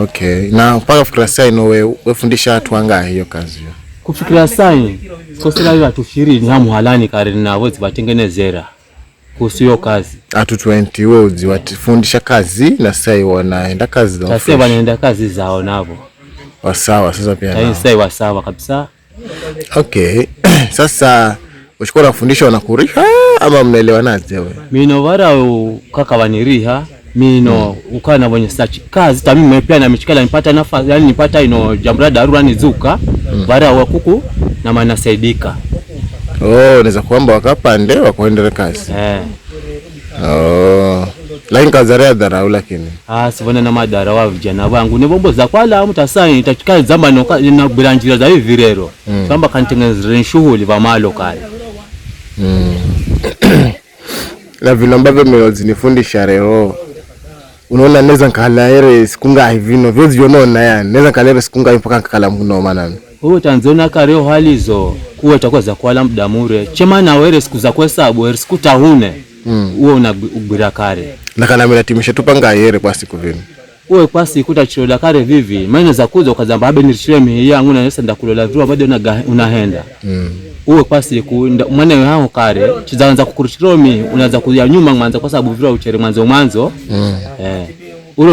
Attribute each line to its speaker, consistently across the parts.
Speaker 1: Okay. Na mpaka kufikira sasa wewe fundisha watu wangapi hiyo kazi hiyo?
Speaker 2: Kufikira sasa sosela watu 20 hamu halani kare na wote batengenezera kuhusu hiyo kazi.
Speaker 1: Atu 20 wewe uziwafundisha kazi na sasa wanaenda kazi zao.
Speaker 2: Sasa wanaenda kazi zao nabo.
Speaker 1: Wasawa sasa pia nao.
Speaker 2: Sasa wasawa kabisa.
Speaker 1: Okay. Sasa uchukua kufundisha wanakuriha ama mnaelewanaje wewe?
Speaker 2: Mino wara kaka waniriha mino ukana wenye search kazi ta mimi pia na michikala nipata nafasi yani nipata ino jambo dharura nizuka wara wakuku na manasaidika.
Speaker 1: Unaweza kuomba wakapande wakuendelea kazi. Lakini kazi ya dharau lakini.
Speaker 2: Sivona na madhara wa vijana wangu ni bombo za kwala mtasai itachika zamba na bilanjira za hivi rero. Kamba kanitengeneza shughuli va malo kale.
Speaker 1: Na vile ambavyo mmezinifundisha leo. Unaona naweza nkalaere sikunga hivino vyozi unaona yani naweza nkalaere sikunga mpaka nkala mno maana.
Speaker 2: Tanzania kareo halizo kuwe takuwa za kwala muda mure. Chema na were siku za kuhesabu were siku tahune. Uwe unagwira kare.
Speaker 1: Na kana mlatimisha tupanga yere kwa siku vini.
Speaker 2: Uwe kwa siku utachilola kare vivi. Maana za kuza ukazamba habe nirishiremi yangu na nesa ndakulola viwa bado unahenda. Uwe kwa siku mwana hao kare chizaanza kukurishiromi unaanza kuya nyuma mwanza kwa sababu viwa uchere mwanzo. Ule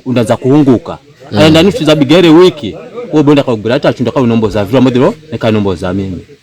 Speaker 2: undanza kuhunguka. Aenda nusu za bigere wiki. Uwe bonda kwa gwira hata chunda kwa unombo za viwa mbodiro neka nombo za mimi.